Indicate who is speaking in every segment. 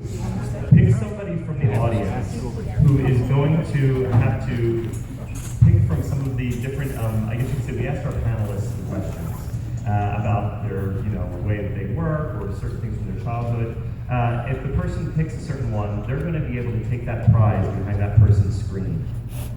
Speaker 1: Pick somebody from the audience who is going to have to pick from some of the different, I guess you could say, we asked our panelists some questions about their, way that they work or certain things from their childhood. If the person picks a certain one, they're going to be able to take that prize behind that person's screen.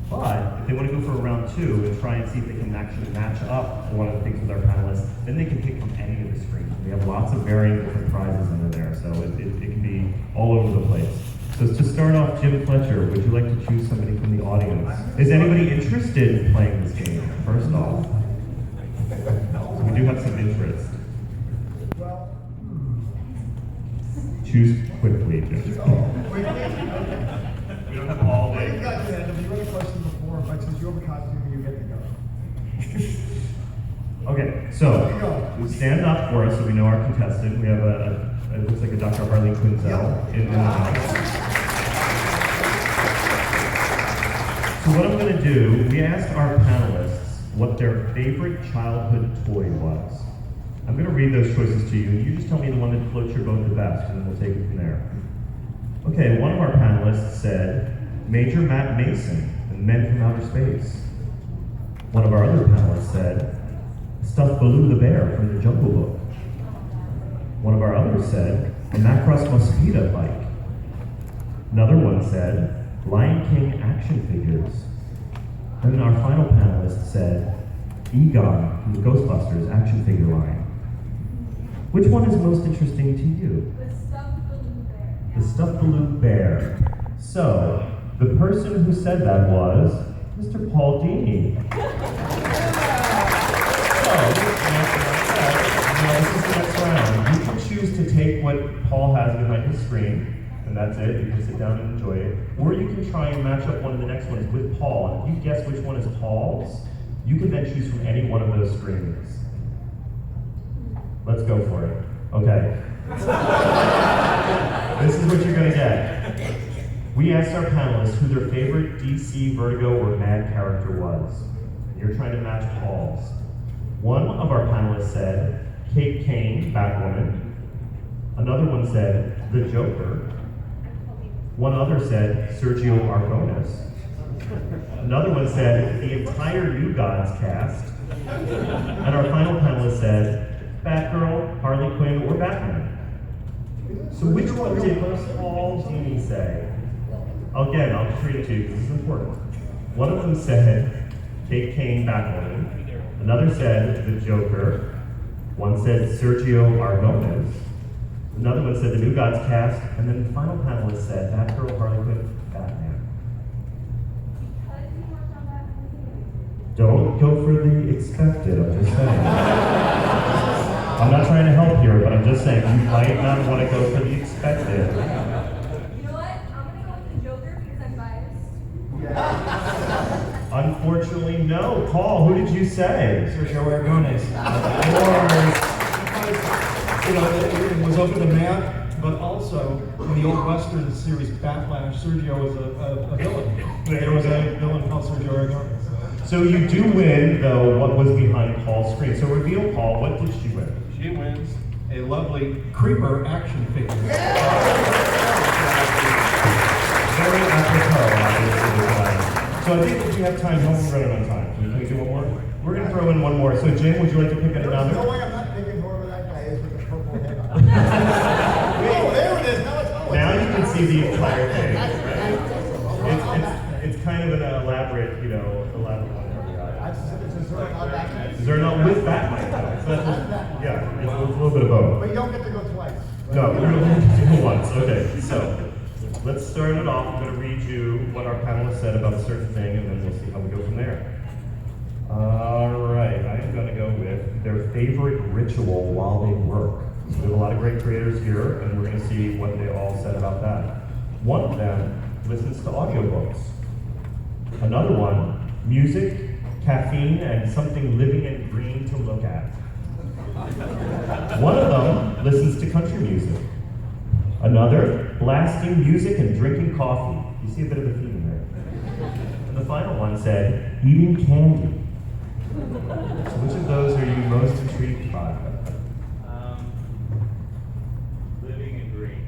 Speaker 1: But if they want to go for a round two and try and see if they can actually match up one of the things with our panelists, then they can pick from any of the screens. We have lots of varying different prizes under there, so it can be all over the place. So to start off, Jim Fletcher, would you like to choose somebody from the audience? Is anybody interested in playing this game, first off? So we do have some interest. Choose quickly, Jim. We don't have all day.
Speaker 2: You've got your hand up. You read a question before, but since you have a costume, you get to go.
Speaker 1: Okay, so stand up for us so we know our contestant. We have it looks like a Dr. Harley Quinzel in the house. So what I'm going to do, we asked our panelists what their favorite childhood toy was. I'm going to read those choices to you, and you just tell me the one that floats your boat the best, and then we'll take it from there. Okay, one of our panelists said Major Matt Mason and Men from Outer Space. One of our other panelists said Stuffed Baloo the Bear from the Jungle Book. One of our others said a Macross Mosquito bike. Another one said Lion King action figures. And then our final panelist said Egon from the Ghostbusters action figure line. Which one is most interesting to you?
Speaker 3: The Stuffed Baloo Bear.
Speaker 1: The Stuffed Baloo Bear. So, the person who said that was Mr. Paul Dini. Now this is the next round. You can choose to take what Paul has behind his screen, and that's it. You can sit down and enjoy it. Or you can try and match up one of the next ones with Paul. And if you guess which one is Paul's, you can then choose from any one of those screens. Let's go for it. Okay. This is what you're going to get. We asked our panelists who their favorite DC, Vertigo, or Mad character was. You're trying to match Paul's. One of our panelists said Kate Kane, Batwoman. Another one said The Joker. One other said Sergio Aragonés. Another one said the entire New Gods cast. And our final panelist said Batgirl, Harley Quinn, or Batman. So which one did Paul Dini say? Again, I'll just read it to you because this is important. One of them said Kate Kane, Batwoman. Another said The Joker. One said Sergio Aragonés. Another one said the New Gods cast. And then the final panelist said Batgirl, Harley Quinn, Batman. Don't go for the expected, I'm just saying. I'm not trying to help here, but I'm just saying you might not want to go for the expected.
Speaker 3: You know what? I'm going to go with the Joker because I'm biased.
Speaker 1: Unfortunately, no. Paul, who did you say?
Speaker 2: Sergio Aragonés. It was open to Matt, but also in the old Western series Batlash, Sergio was a villain. There was a villain called Sergio Aragonés.
Speaker 1: So you do win, though, what was behind Paul's screen. So reveal, Paul, what did she win?
Speaker 2: She wins a lovely Creeper action figure.
Speaker 1: Very apropos, obviously. So I think if we have time, how we're running on time. Can we do one more? We're going to throw in one more. So Jim, would you like to pick another?
Speaker 2: No way, I'm not picking whoever that guy is with the purple head on. Oh, there it is. Now it's going.
Speaker 1: Now you can see the entire thing. It's kind of an elaborate, elaborate one. Zerno with Batman. Yeah, it's a little bit of both.
Speaker 2: But you don't get to go twice. Right?
Speaker 1: No, we're going to do it once. Okay, so let's start it off. I'm going to read you what our panelists said about a certain thing, and then we'll see how we go from there. All right, I am going to go with their favorite ritual while they work. So we have a lot of great creators here, and we're going to see what they all said about that. One of them listens to audiobooks. Another one, music, caffeine, and something living and green to look at. One of them listens to country music. Another, blasting music and drinking coffee. You see a bit of a theme there. And the final one said, eating candy. So which of those are you most intrigued by?
Speaker 4: Living and green.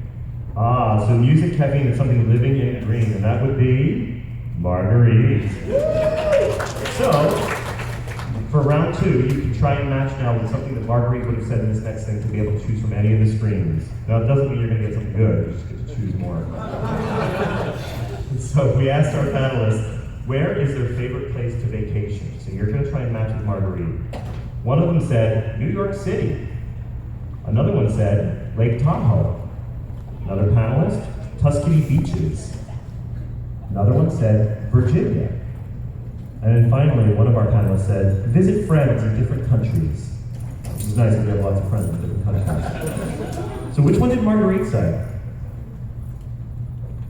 Speaker 1: So music, Kevin, and something living in green, and that would be Marguerite. So, for round 2, you can try and match now with something that Marguerite would have said in this next thing to be able to choose from any of the screens. Now, it doesn't mean you're going to get something good, you just get to choose more. So, we asked our panelists, where is their favorite place to vacation? So, you're going to try and match with Marguerite. One of them said, New York City. Another one said, Lake Tahoe. Another panelist, Tuscany beaches. Another one said, Virginia. And then finally, one of our panelists said, visit friends in different countries. Which is nice if you have lots of friends in different countries. So which one did Marguerite say?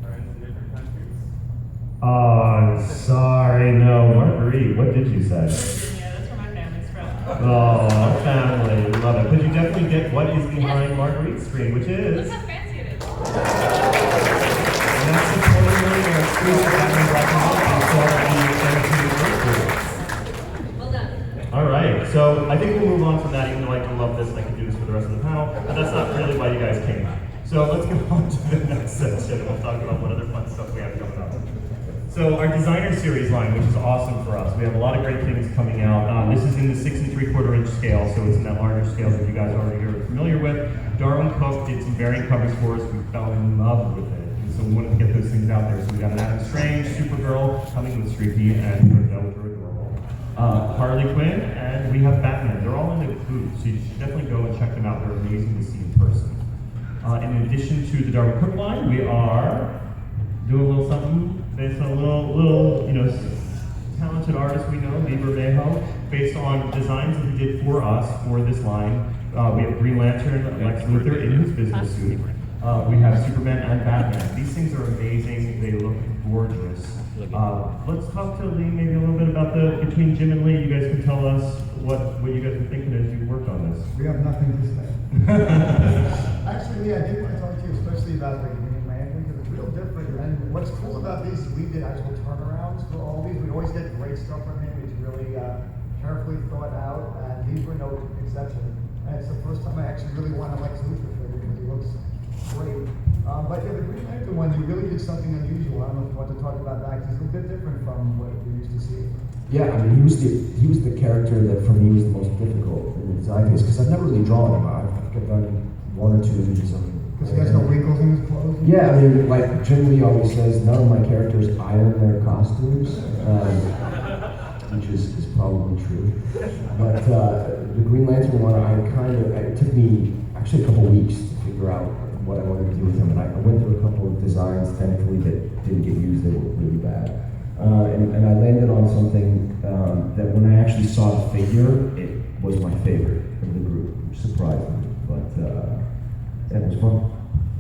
Speaker 4: Friends in different countries.
Speaker 1: Oh, I'm sorry, no. Marguerite, what did you say?
Speaker 5: Virginia, that's where my family's from.
Speaker 1: Oh, family, love it. But you definitely get what is behind Marguerite's screen, which is...
Speaker 5: Look how fancy it is.
Speaker 1: And that's the totally exclusive Batman Black and White
Speaker 3: Well done.
Speaker 1: All right, so I think we'll move on from that, even though I do love this and I can do this for the rest of the panel, but that's not really why you guys came. So let's go on to the next section and we'll talk about what other fun stuff we have coming up. So our designer series line, which is awesome for us. We have a lot of great things coming out. This is in the 6 3/4 inch scale, so it's in that larger scale that you guys already are familiar with. Darwin Cook did some variant covers for us. We fell in love with it. And so we wanted to get those things out there. So we got an Adam Strange, Supergirl, coming with Streaky, and which are adorable. Harley Quinn, and we have Batman. They're all in the booth, so you should definitely go and check them out. They're amazing to see in person. In addition to the Darwin Cook line, we are doing a little something based on a little, talented artist we know, Lee Bermejo, based on designs that he did for us for this line. We have Green Lantern, Lex Luthor in his business suit. We have Superman and Batman. These things are amazing. They look gorgeous. Let's talk to Lee maybe a little bit about between Jim and Lee, you guys can tell us what you guys were thinking as you worked on this.
Speaker 6: We have nothing to say. Actually, Lee, I did want to talk to you especially about the Green Lantern because it's real different. And what's cool about these is we did actual turnarounds for all these. We always get great stuff from him. It's really carefully thought out, and these were no exception. And it's the first time I actually really want to Lex Luthor figure because he looks great. But yeah, the Green Lantern one, you really did something unusual. I don't know if you want to talk about that because it's a bit different from what we used to see.
Speaker 7: Yeah, I mean, he was the character that for me was the most difficult in the design phase because I've never really drawn him. I think I've done 1 or 2 images of him.
Speaker 6: Because he has no wrinkles in his clothes.
Speaker 7: Yeah, I mean, like Jim Lee always says, none of my characters iron their costumes, which is probably true. But the Green Lantern one, it took me actually a couple weeks to figure out what I wanted to do with him, and I went through a couple of designs, thankfully, that didn't get used. They were really bad. And I landed on something that when I actually saw the figure, it was my favorite of the group, which surprised me. But it was fun.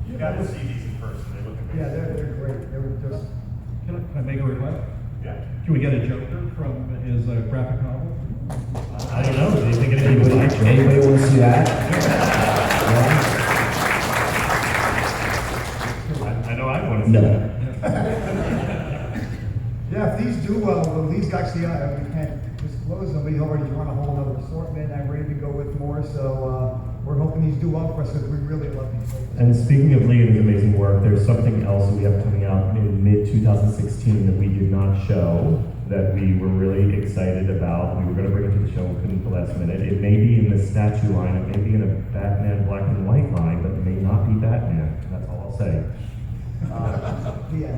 Speaker 1: You got to see these in person. They look amazing.
Speaker 6: Yeah, they're great. They were just.
Speaker 2: Can I make a request?
Speaker 1: Yeah.
Speaker 2: Can we get a Joker from his graphic novel?
Speaker 1: I don't know. Do you think anybody would like it?
Speaker 7: Anybody want to see that?
Speaker 1: I know I want to see that.
Speaker 6: Yeah, if these do well, these actually, we can't disclose them, but he's already drawn a whole other assortment. I'm ready to go with more, so we're hoping these do well for us because we really love these things.
Speaker 1: And speaking of Lee and his amazing work, there's something else that we have coming out in mid-2016 that we did not show, that we were really excited about. We were going to bring it to the show, we couldn't at the last minute. It may be in the statue line, it may be in a Batman black and white line, but it may not be Batman. That's all I'll say.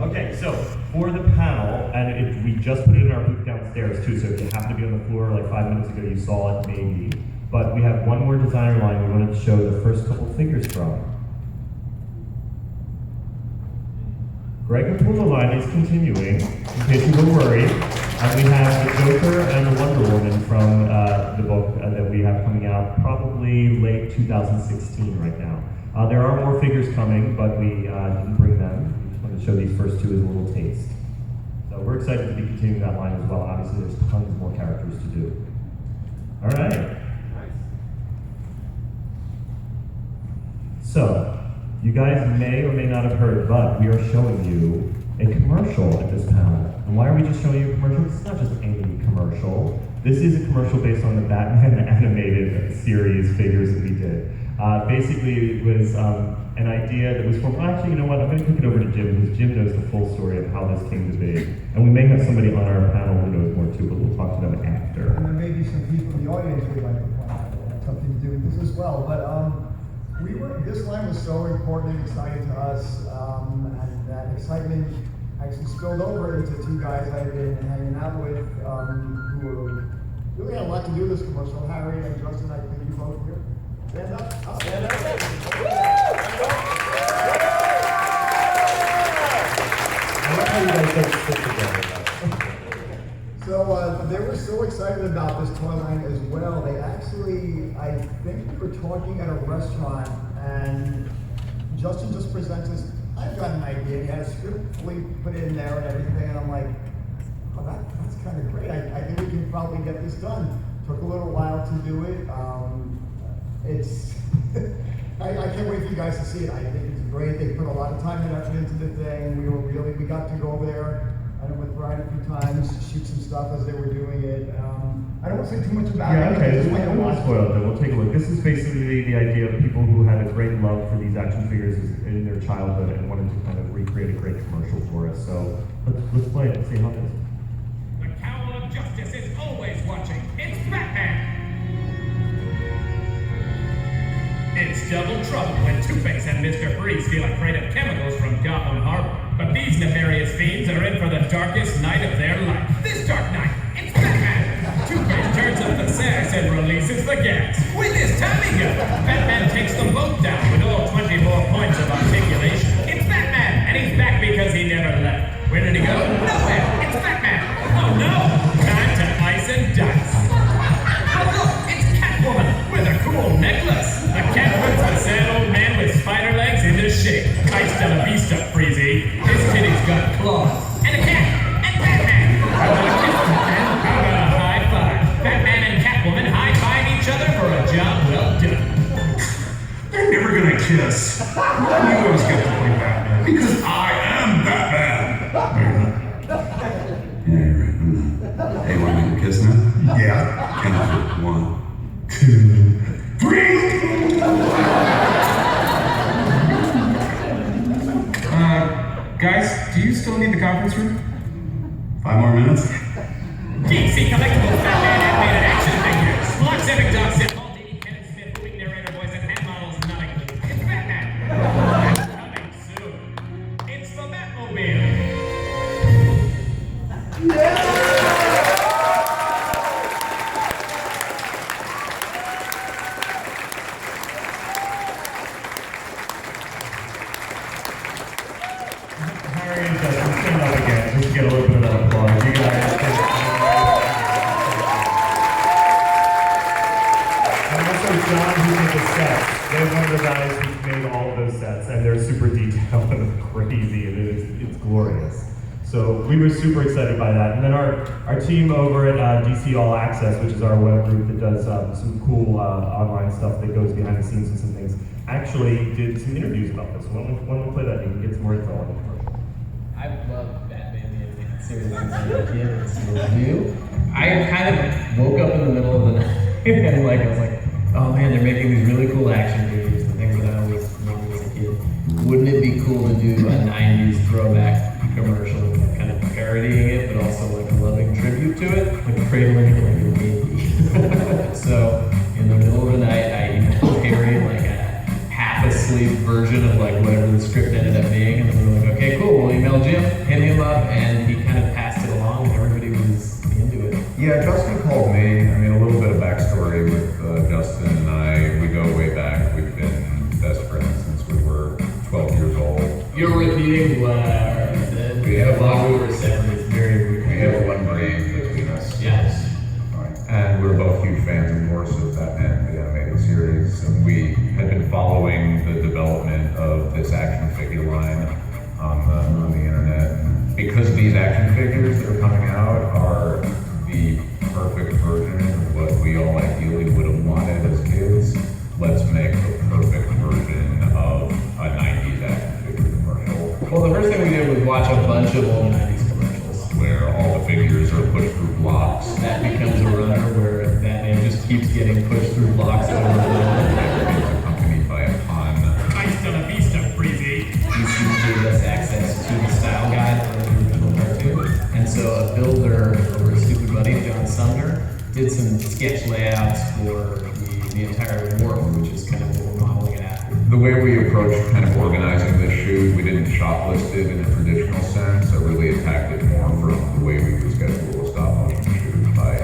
Speaker 1: Okay, so for the panel, and we just put it in our booth downstairs too, so if you happen to be on the floor like 5 minutes ago, you saw it maybe. But we have one more designer line we wanted to show the first couple figures from. Greg and Puma line is continuing, in case you were worried. And we have the Joker and the Wonder Woman from the book that we have coming out probably late 2016 right now. There are more figures coming, but we didn't bring them. We just wanted to show these first two as a little taste. So we're excited to be continuing that line as well. Obviously, there's tons more characters to do. All right. So, you guys may or may not have heard, but we are showing you a commercial at this panel. And why are we just showing you a commercial? It's not just any commercial. This is a commercial based on the Batman animated series figures that we did. Basically, it was an idea that was formed. Well, actually, you know what? I'm going to kick it over to Jim because Jim knows the full story of how this came to be. And we may have somebody on our panel who knows more too, but we'll talk to them after.
Speaker 6: And there may be some people in the audience who would like to point out that had something to do with this as well. But this line was so important and exciting to us, and that excitement actually spilled over into two guys I've been hanging out with, who really had a lot to do with this commercial. Harry and Justin, I think you both here. Stand up. Stand up.
Speaker 1: I like how you guys don't sit together.
Speaker 6: So they were so excited about this toy line as well. They actually, I think we were talking at a restaurant, and Justin just presents us, I've got an idea. He had a script fully put in there and everything, and I'm like, oh, that's kind of great. I think we can probably get this done. Took a little while to do it. I can't wait for you guys to see it. I think it's great. They put a lot of time and effort into the thing. We got to go over there. I went with Brian a few times, shoot some stuff as they were doing it. I don't want to say too much about
Speaker 1: Yeah,
Speaker 6: it.
Speaker 1: okay,
Speaker 6: It's
Speaker 1: we won't spoil it, then we'll take a look. This is basically the idea of people who had a great love for these action figures in their childhood and wanted to kind of recreate a great commercial for us. So let's play it and see how it is.
Speaker 4: The cowl of justice is always watching. It's Batman! It's double trouble when Two-Face and Mr. Freeze steal a crate of chemicals from Gotham Harbor. But these nefarious fiends are in for the darkest night of their life. This dark night, it's Batman! Two-Face turns up the sass and releases the gas. With his timing gun, Batman takes them both down with all 24 points of articulation. It's Batman! And he's back because he never left. Where did he go? Nowhere! It's Batman! Oh no! Time to ice and dice. Oh look! It's Catwoman with a cool necklace! The cat puts the sad old man with spider legs into shape. Ice to the beast up, Freezy. His kitty's got claws. And a cat! And Batman! How about a kiss, Batman? How about a high five? Batman and Catwoman high-five each other for a job well done.
Speaker 8: They're never gonna kiss. You always get to play Batman. Because I am Batman!
Speaker 9: Yeah, you're right. Hey, want me to kiss now?
Speaker 8: Yeah.
Speaker 9: Count it. 1,
Speaker 8: 2, 3!
Speaker 9: Guys, do you still need the conference room? 5 more minutes?
Speaker 4: DC Collectibles Batman animated action figures. Lots of exhaustive. Paul Dini, Kevin Smith, moving narrator voice, and hand models not included. It's Batman. Coming soon. It's the Batmobile.
Speaker 1: Harry and Justin, stand up again. Just get a little bit of that applause. You guys. And also John, who made the sets. They're one of the guys who made all of those sets, and they're super detailed and crazy, and it's glorious. So we were super excited by that. And then our team over at DC All Access, which is our web group that does some cool online stuff that goes behind the scenes and some things, actually did some interviews about this. Why don't we play that? You can get some more info on it.
Speaker 10: I've loved Batman the Animated Series since I was a kid. It's still new. I kind of woke up in the middle of the night and I was like, oh man, they're making these really cool action figures, the things that I always wanted as a kid. Wouldn't it be cool to do a 90s throwback commercial, kind of parodying it, but also like a loving tribute to it, like cradling it like a baby. So in the middle of the night, I emailed Harry like a half-asleep version of like whatever the script ended up being, and then we were like, okay, cool, we'll email Jim, hit him up, and he kind of passed it along, and everybody was into it.
Speaker 9: Yeah, Justin called me. I mean, a little bit of backstory with Justin and I. We go way back. We've been best friends since we were 12 years old.
Speaker 10: You're repeating what I already said.
Speaker 9: We have
Speaker 10: while we were separate. It's very
Speaker 9: We have one brain between us.
Speaker 10: Yes.
Speaker 9: And we're both huge fans, of course, of Batman, the animated series. And we had been following the development of this action figure line on the internet. And because these action figures that are coming out are the perfect version of what we all ideally would have wanted as kids, let's make the perfect version of a 90s action figure commercial.
Speaker 10: Well, the first thing we did was watch a bunch of old 90s commercials.
Speaker 9: Where all the figures are pushed through blocks.
Speaker 10: That becomes a runner where Batman just keeps getting pushed through blocks over and over.
Speaker 9: The company
Speaker 10: did some sketch layouts for the entire wharf, which is kind of what we're modeling it after.
Speaker 9: The way we approached kind of organizing this shoot, we didn't shot list it in a traditional sense. I really attacked it more from the way we would schedule a stop motion shoot by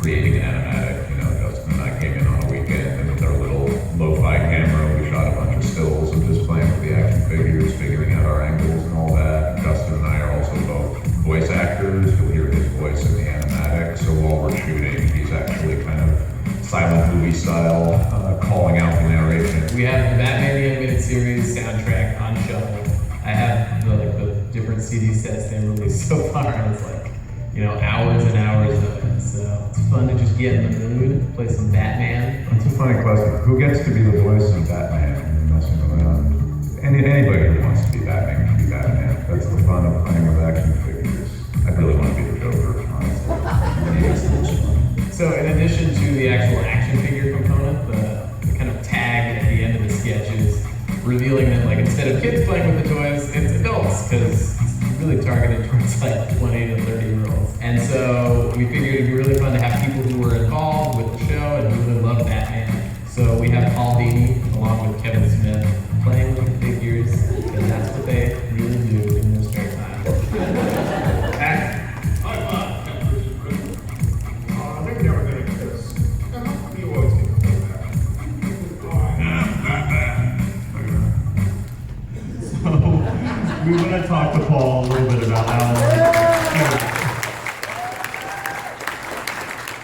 Speaker 9: creating an animatic. You know, Justin and I came in on a weekend, and with our little lo-fi camera, we shot a bunch of stills of just playing with the action figures, figuring out our angles and all that. Justin and I are also both voice actors. You'll hear his voice in the animatic. So while we're shooting, he's actually kind of silent movie style, calling out the narration.
Speaker 10: We have the Batman the Animated Series soundtrack on shuffle. I have the different CD sets they've released so far, and it's like, you know, hours and hours of it. So it's fun to just get in the mood, play some Batman.
Speaker 9: It's a funny question. Who gets to be the voice of Batman when you're messing around? Anybody who wants to be Batman can be Batman. That's the fun of playing with action figures. I really want to be the Joker, honestly.
Speaker 10: So in addition to the actual action figure component, the kind of tag at the end of the sketch is revealing that, like, instead of kids playing with the toys, it's adults, because it's really targeted towards like 20 to 30-year-olds. And so we figured it'd be really fun to have people who were involved with the show and who really love Batman. So we have Paul Dini along with Kevin Smith playing with the figures, and that's what they really do in their spare time.
Speaker 8: They're never gonna kiss. You always think about that.
Speaker 1: So we want to talk to Paul a little bit about how.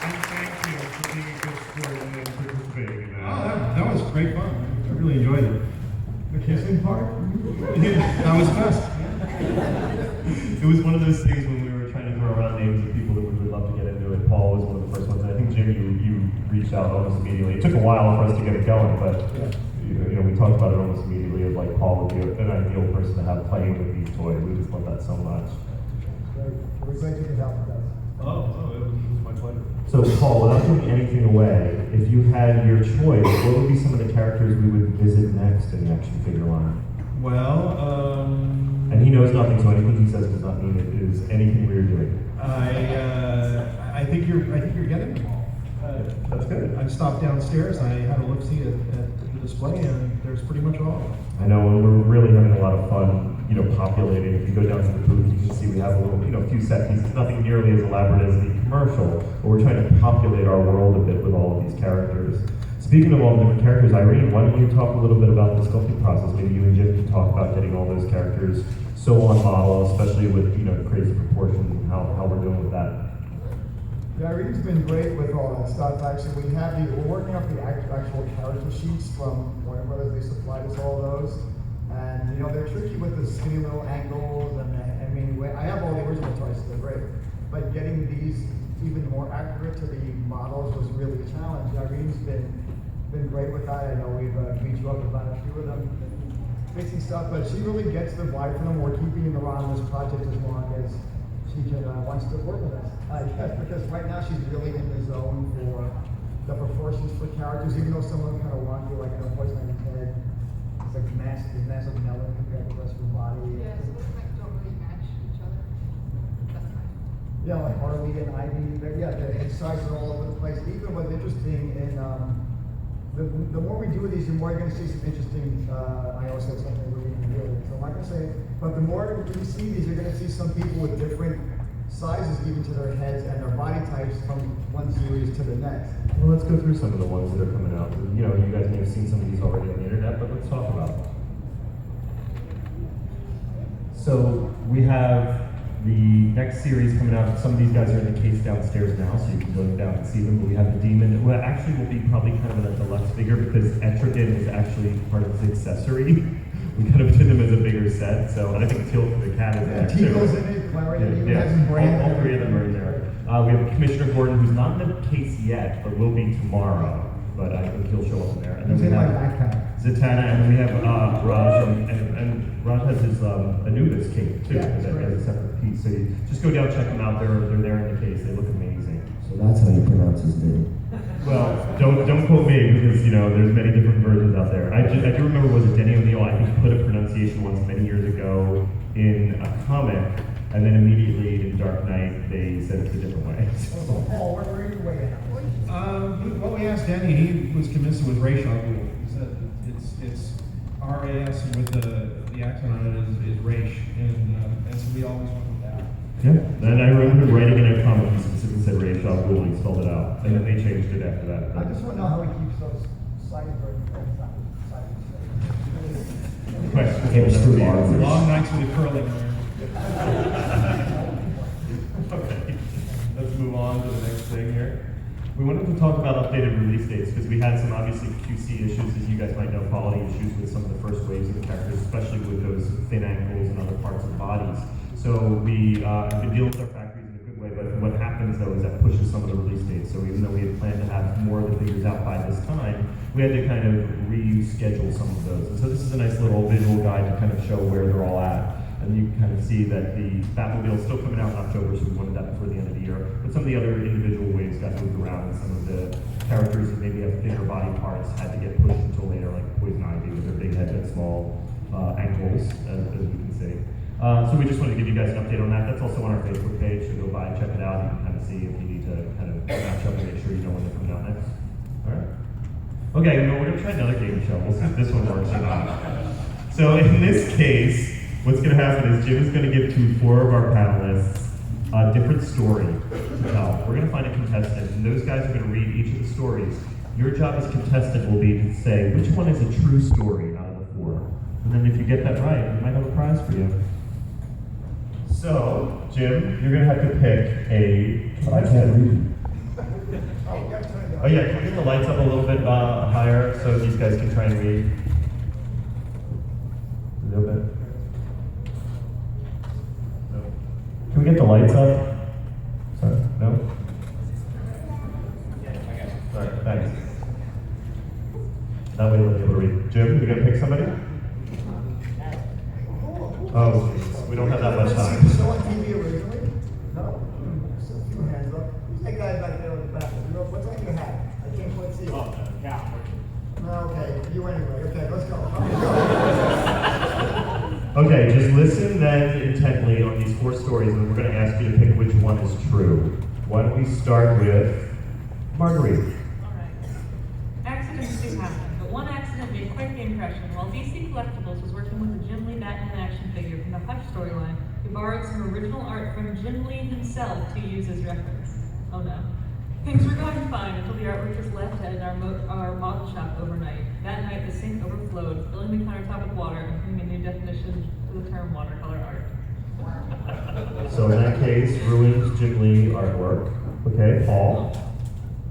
Speaker 1: And thank you for being a good sport and participating in that.
Speaker 2: Oh, that was great fun. I really enjoyed it. The kissing part? Yeah, that was best.
Speaker 1: It was one of those things when we were trying to throw around names of people that we would love to get into it. Paul was one of the first ones. And I think, Jim, you reached out almost immediately. It took a while for us to get it going, but you know, we talked about it almost immediately of like Paul would be an ideal person to have playing with these toys. We just love that so much.
Speaker 6: Great. We're glad you could help with that.
Speaker 2: It was my pleasure.
Speaker 1: So, Paul, without giving anything away, if you had your choice, what would be some of the characters we would visit next in the action figure line?
Speaker 2: Well,
Speaker 1: And he knows nothing, so anything he says does not mean it is anything we're doing.
Speaker 2: I think you're getting them all.
Speaker 1: That's good.
Speaker 2: I stopped downstairs. I had a look-see at the display, and there's pretty much all of them.
Speaker 1: I know, and we're really having a lot of fun, you know, populating. If you go down to the booth, you can see we have a little, you know, few set pieces, nothing nearly as elaborate as the commercial, but we're trying to populate our world a bit with all of these characters. Speaking of all the different characters, Irene, why don't you talk a little bit about the sculpting process? Maybe you and Jim can talk about getting all those characters so on model, especially with, you know, crazy proportions and how we're doing with that.
Speaker 6: Yeah, Irene's been great with all that stuff. Actually, we're working off the actual character sheets from Warner Brothers. They supplied us all those. And, you know, they're tricky with the skinny little angles. And I mean, I have all the original toys, so they're great. But getting these even more accurate to the models was really a challenge. Irene's been great with that. I know we've beat you up about a few of them, fixing stuff, but she really gets the vibe from them. We're keeping her on this project as long as she can wants to work with us. Yes, because right now she's really in the zone for the proportions for characters, even though some of them kind of wonky, like in a Poison Ivy's head, it's like massive melon compared to the rest of her body.
Speaker 3: Yeah, so those like don't really match each other. That's nice.
Speaker 6: Yeah, like Harley and Ivy, the sizes are all over the place. Even what's interesting in the more we do with these, the more you're going to see some interesting. I also said something we're going to do. So I'm not going to say, but the more you see these, you're going to see some people with different sizes even to their heads and their body types from one series to the next.
Speaker 1: Well, let's go through some of the ones that are coming out. You know, you guys may have seen some of these already on the internet, but let's talk about them. So we have the next series coming out. Some of these guys are in the case downstairs now, so you can go down and see them. But we have the Demon, who actually will be probably kind of a deluxe figure because Etrigan is actually part of his accessory. We kind of did them as a bigger set, so and I think Tilt the cat is in there too.
Speaker 6: Tico's in it, Clarity,
Speaker 1: Yeah,
Speaker 6: has some brand.
Speaker 1: all three of them are in there. We have Commissioner Gordon, who's not in the case yet, but will be tomorrow. But I think he'll show up in there. And then
Speaker 6: He's
Speaker 1: we
Speaker 6: in my
Speaker 1: have
Speaker 6: backpack.
Speaker 1: Zatanna, and then we have Raj, and Raj has his Anubis cape too,
Speaker 6: Yeah,
Speaker 1: as a separate piece. So you just go down, check them out. They're there in the case. They look amazing.
Speaker 7: So that's how you pronounce his name.
Speaker 1: Well, don't quote me because you know there's many different versions out there. I do remember was it Denny O'Neil? I think put a pronunciation once many years ago in a comic, and then immediately the Dark Knight, they said it's a different way.
Speaker 6: So, Paul, where are you way at?
Speaker 2: Well, we asked Danny, he was convinced it was Ray Shaw Rule. He said it's RAS and with the accent on it is Raish, and so we always went with that.
Speaker 1: Yeah, and I remember writing in a comment, he specifically said Ray Shaw Rule, he spelled it out, and then they changed it after that.
Speaker 6: I just want to know how he keeps those sighted birds straight.
Speaker 1: Questions?
Speaker 7: Hamster bars.
Speaker 2: Long nights with a curling iron.
Speaker 1: Okay, let's move on to the next thing here. We wanted to talk about updated release dates because we had some obviously QC issues, as you guys might know, quality issues with some of the first waves of the characters, especially with those thin ankles and other parts of the bodies. So we have been dealing with our factories in a good way, but what happens though is that pushes some of the release dates. So even though we had planned to have more of the figures out by this time, we had to kind of reschedule some of those. And so this is a nice little visual guide to kind of show where they're all at. And you can kind of see that the Batmobile is still coming out in October, so we wanted that before the end of the year. But some of the other individual waves got moved around, and some of the characters that maybe have thinner body parts had to get pushed until later, like Poison Ivy with their big head and small ankles, as we can see. So we just wanted to give you guys an update on that. That's also on our Facebook page, so go by and check it out. You can kind of see if you need to kind of match up and make sure you know when they're coming out next. All right. Okay, we're going to try another game show. We'll see if this one works or not. So in this case, what's going to happen is Jim is going to give to 4 of our panelists a different story to tell. We're going to find a contestant, and those guys are going to read each of the stories. Your job as contestant will be to say which one is a true story out of the 4. And then if you get that right, we might have a prize for you. So, Jim, you're going to have to pick a...
Speaker 7: I can't read.
Speaker 1: Oh yeah, can we get the lights up a little bit higher so these guys can try and read? A little bit. No. Can we get the lights up? Sorry, no? Sorry, thanks. That way they'll be able to read. Jim, you gonna pick somebody? Oh, geez. We don't have that much time.
Speaker 6: So on TV originally? No. So a few hands up. Who's that guy back there on the back? What's on your hat? I can't quite see. Oh, yeah. Okay, you anyway. Okay, let's go.
Speaker 1: Okay, just listen then intently on these 4 stories, and we're going to ask you to pick which one is true. Why don't we start with Marguerite?
Speaker 5: Alright. Accidents do happen, but one accident made quite the impression. While DC Collectibles was working with the Jim Lee Batman action figure from the Hush storyline, we borrowed some original art from Jim Lee himself to use as reference. Oh no. Things were going fine until the artwork was left at our model shop overnight. That night, the sink overflowed, filling the countertop with water and putting a new definition to the term watercolor art.
Speaker 1: So in that case, ruins Jim Lee artwork. Okay, Paul?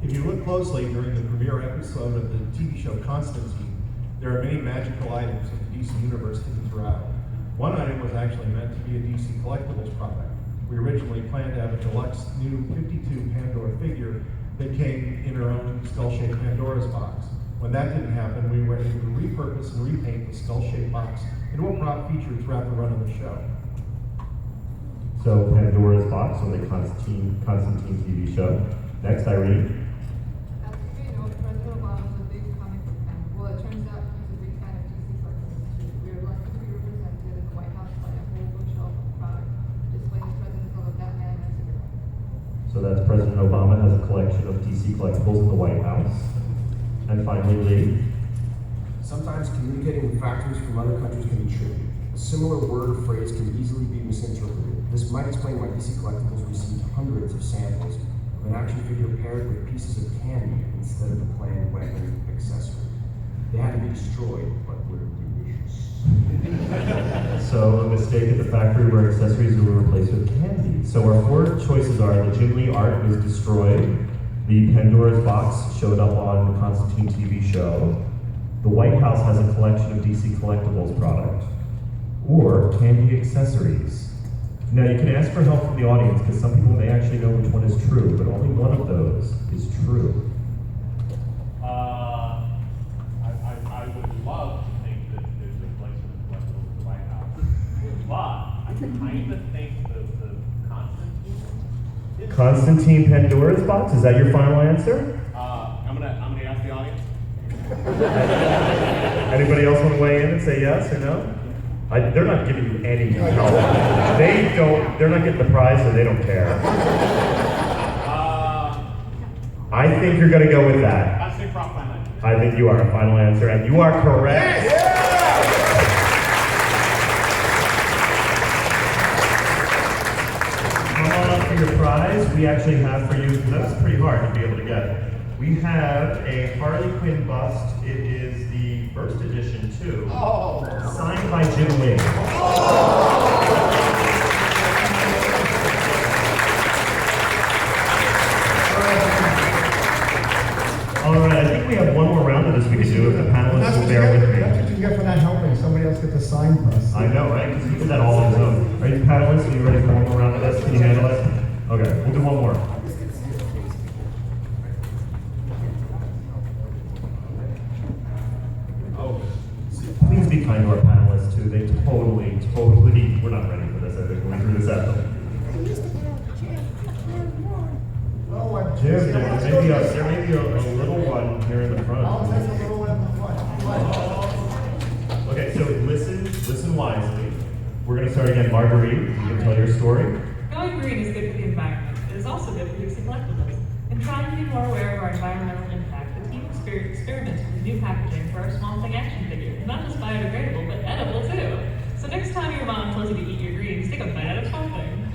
Speaker 2: If you look closely during the premiere episode of the TV show Constantine, there are many magical items of the DC universe hidden throughout. One item was actually meant to be a DC Collectibles product. We originally planned to have a deluxe new 52 Pandora figure that came in her own skull-shaped Pandora's box. When that didn't happen, we were able to repurpose and repaint the skull-shaped box into a prop featured throughout the run of the show.
Speaker 1: So Pandora's box on the Constantine TV show. Next, Irene.
Speaker 3: As you may know, President Obama is a big comic book fan. Well, it turns out he's a big fan of DC Collectibles too. We are lucky to be represented in the White House by a whole bookshelf of product displaying the president's love of Batman and Superman.
Speaker 1: So that's President Obama has a collection of DC Collectibles in the White House. And finally, Lee.
Speaker 7: Sometimes communicating with factories from other countries can be tricky. A similar word or phrase can easily be misinterpreted. This might explain why DC Collectibles received hundreds of samples of an action figure paired with pieces of candy instead of a planned weapon accessory. They had to be destroyed, but were delicious.
Speaker 1: So a mistake at the factory where accessories were replaced with candy. So our 4 choices are the Jim Lee art was destroyed, the Pandora's box showed up on the Constantine TV show, the White House has a collection of DC Collectibles product, or candy accessories. Now you can ask for help from the audience because some people may actually know which one is true, but only one of those is true.
Speaker 11: I would love to think that there's a place in the collectibles at the White House, but I kind of think the
Speaker 1: Constantine Pandora's box, is that your final answer?
Speaker 11: I'm gonna ask the audience.
Speaker 1: Anybody else want to weigh in and say yes or no? They're not giving you any help. They're not getting the prize, so they don't care. I think you're gonna go with that.
Speaker 11: I say prop final.
Speaker 1: I think you are a final answer, and you are correct. Come on up for your prize. We actually have for you, because that was pretty hard to be able to get. We have a Harley Quinn bust. It is the first edition too. Signed by Jim Lee. All right, I think we have one more round of this we can do if the panelists will bear with me.
Speaker 6: That's what you get for not helping. Somebody else get the sign press.
Speaker 1: I know, right? Because he did that all on his own. Are you panelists? Are you ready for one more round of this? Can you handle it? Okay, we'll do one more. Please be kind to our panelists too. They totally, we're not ready for this. I think when we threw this at them.
Speaker 6: Oh, I'm
Speaker 1: Jim, there may be a little one here in the front.
Speaker 6: I'll take a little one in the front.
Speaker 1: Okay, so listen wisely. We're gonna start again. Marguerite, you can tell your story.
Speaker 5: Going green is good for the environment. It is also good for DC Collectibles. In trying to be more aware of our environmental impact, the team experimented with new packaging for our Swamp Thing action figure. Not just biodegradable, but edible too. So next time your mom tells you to eat your greens, take a bite out of Swamp Thing.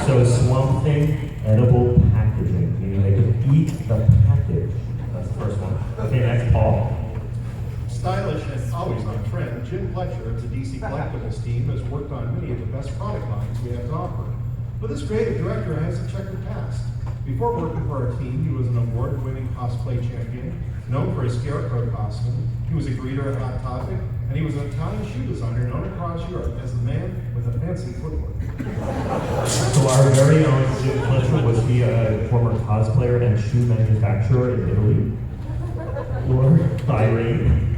Speaker 1: So Swamp Thing edible packaging, meaning they could eat the package. That's the first one. Okay, next, Paul.
Speaker 2: Stylish and always on trend, Jim Fletcher of the DC Collectibles team has worked on many of the best product lines we have to offer. But this creative director has a checkered past. Before working for our team, he was an award-winning cosplay champion, known for his scarecrow costume. He was a greeter at Hot Topic, and he was an Italian shoe designer known across Europe as the man with a fancy footwork.
Speaker 1: So our very own Jim Fletcher, was he a former cosplayer and shoe manufacturer in Italy? Or Irene?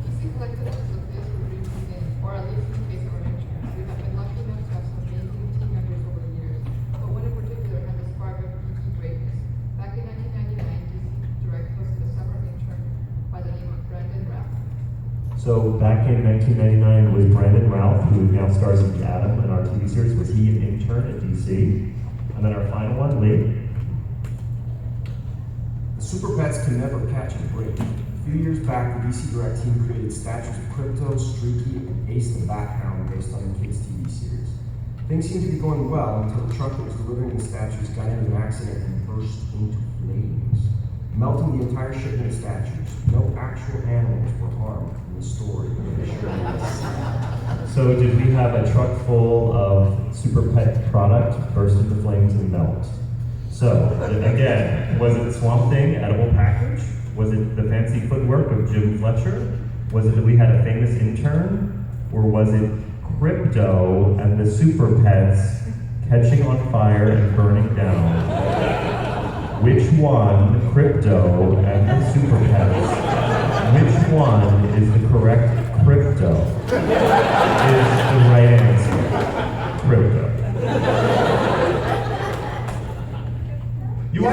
Speaker 3: DC Collectibles is a place where dreams begin, or at least in the case of our insurance. We have been lucky enough to have some amazing team members over the years, but one in particular had the spark of geeky greatness. Back in 1999, DC Direct hosted a summer intern by the name of Brandon Ralph.
Speaker 1: So back in 1999 was Brandon Ralph, who now stars in The Atom in our TV series. Was he an intern at DC? And then our final one, Lee.
Speaker 7: The Super Pets can never catch a break. A few years back, the DC Direct team created statues of Crypto, Streaky, and Ace the Bathound based on the kids' TV series. Things seemed to be going well until the truck that was delivering the statues got into an accident and burst into flames, melting the entire shipment of statues. No actual animals were harmed in the story.
Speaker 1: So did we have a truck full of Super Pet product burst into flames and melt? So, again, was it Swamp Thing edible package? Was it the fancy footwork of Jim Fletcher? Was it that we had a famous intern? Or was it Crypto and the Super Pets catching on fire and burning down? Which one, Crypto and the Super Pets, which one is the correct Crypto? Is the right answer. Crypto. You are.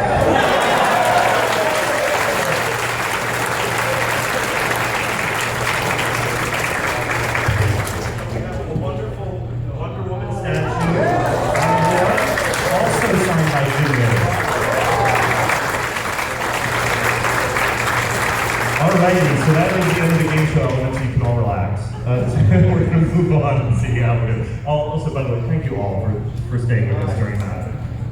Speaker 1: We have a wonderful Wonder Woman statue, also signed by Jim Lee. Alrighty, so that is the end of the game show element, so you can all relax. We're going to move on and see how we're going to. Also, by the way, thank you all for staying with us during that.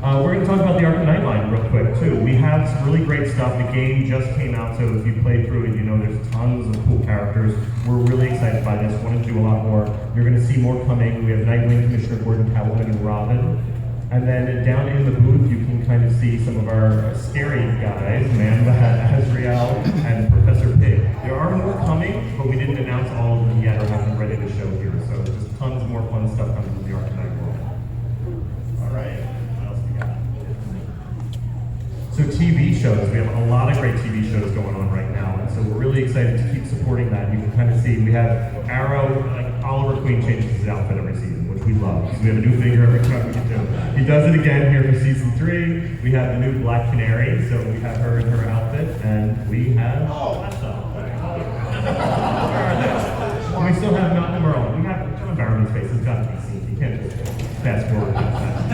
Speaker 1: We're going to talk about the Arkham Knight line real quick, too. We have some really great stuff. The game just came out, so if you played through it, you know there's tons of cool characters. We're really excited by this. Want to do a lot more. You're going to see more coming. We have Nightwing, Commissioner Gordon, Catwoman, and Robin. And then down in the booth, you can kind of see some of our scary guys, Mamba, Azrael, and Professor Pig. There are more coming, but we didn't announce all of them yet or have them ready to show here. So just tons more fun stuff coming from the Arkham Knight world. All right. So TV shows, we have a lot of great TV shows going on right now, and so we're really excited to keep supporting that. You can kind of see, we have Arrow, like Oliver Queen changes his outfit every season, which we love. So we have a new figure every time we get to him. He does it again here for season 3. We have the new Black Canary, so we have her in her outfit, and we have... Oh, that's not We still have Malcolm Merle. We have John Barrowman's face. It's got to be seen. You can't just fast forward.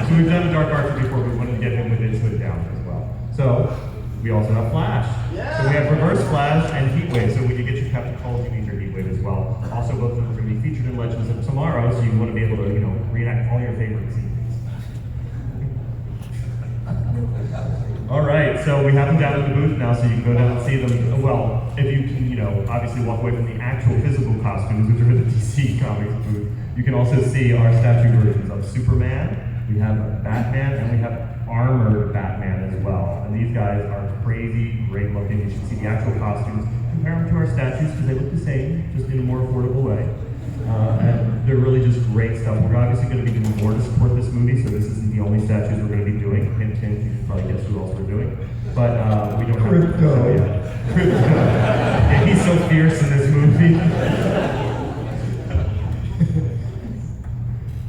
Speaker 1: So we've done a Dark Archer before. We wanted to get him with his hood down as well. So we also have Flash. So we have Reverse Flash and Heatwave. So when you get your Captain Calls, you need your Heatwave as well. Also, both of them are going to be featured in Legends of Tomorrow, so you want to be able to, reenact all your favorite scenes. All right, so we have them down in the booth now, so you can go down and see them. Well, if you can, obviously walk away from the actual physical costumes, which are in the DC Comics booth, you can also see our statue versions of Superman, we have Batman, and we have armored Batman as well. And these guys are crazy, great looking. You should see the actual costumes. Compare them to our statues because they look the same, just in a more affordable way. And they're really just great stuff. We're obviously going to be doing more to support this movie, so this isn't the only statues we're going to be doing. Hint, hint, you can probably guess who else we're doing. But we don't have
Speaker 6: Crypto.
Speaker 1: Crypto. Yeah, he's so fierce in this movie.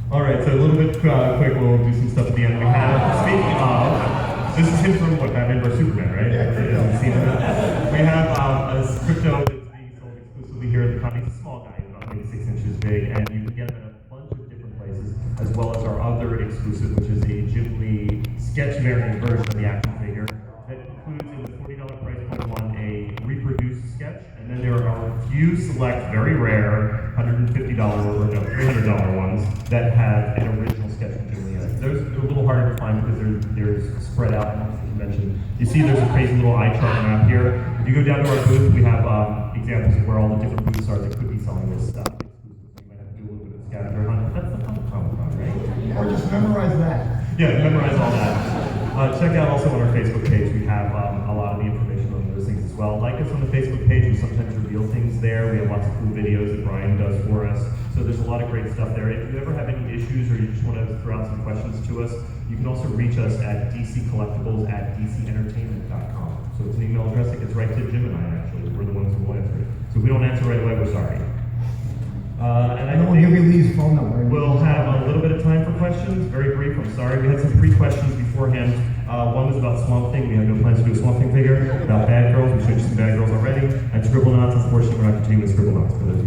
Speaker 1: All right, so a little bit quick, we'll do some stuff at the end. We have, speaking of, this is him from Batman vs. Superman, right?
Speaker 6: Yeah, Crypto.
Speaker 1: Seen it? We have a Crypto that's being sold exclusively here at the company. He's a small guy, about maybe 6 inches big, and you can get him in a bunch of different places, as well as our other exclusive, which is a Jim Lee sketch variant version of the action figure that includes in the $40 price point one a reproduced sketch, and then there are a few select, very rare, $150 or no, $300 ones that have an original sketch from Jim Lee. Those are a little harder to find because they're spread out amongst the convention. You see there's a crazy little eye chart map here. If you go down to our booth, we have examples of where all the different booths are that could be selling this stuff. You might have to do a little bit of scavenger hunt. That's the fun of Comic-Con, right?
Speaker 6: Or just memorize that.
Speaker 1: Yeah, memorize all that. Check out also on our Facebook page. We have a lot of the information on those things as well. Like us on the Facebook page. We sometimes reveal things there. We have lots of cool videos that Brian does for us. So there's a lot of great stuff there. If you ever have any issues or you just want to throw out some questions to us, you can also reach us at DC Collectibles at DCEntertainment.com. So it's an email address that gets right to Jim and I, actually. We're the ones who will answer it. So if we don't answer right away, we're sorry. And I
Speaker 6: We'll
Speaker 1: think
Speaker 6: give you Lee's phone number.
Speaker 1: we'll have a little bit of time for questions. Very brief, I'm sorry. We had some pre-questions beforehand. One was about Swamp Thing. We have no plans to do a Swamp Thing figure. About Bad Girls. We showed you some Bad Girls already. And Scribblenauts, unfortunately, we're not continuing with Scribblenauts for those.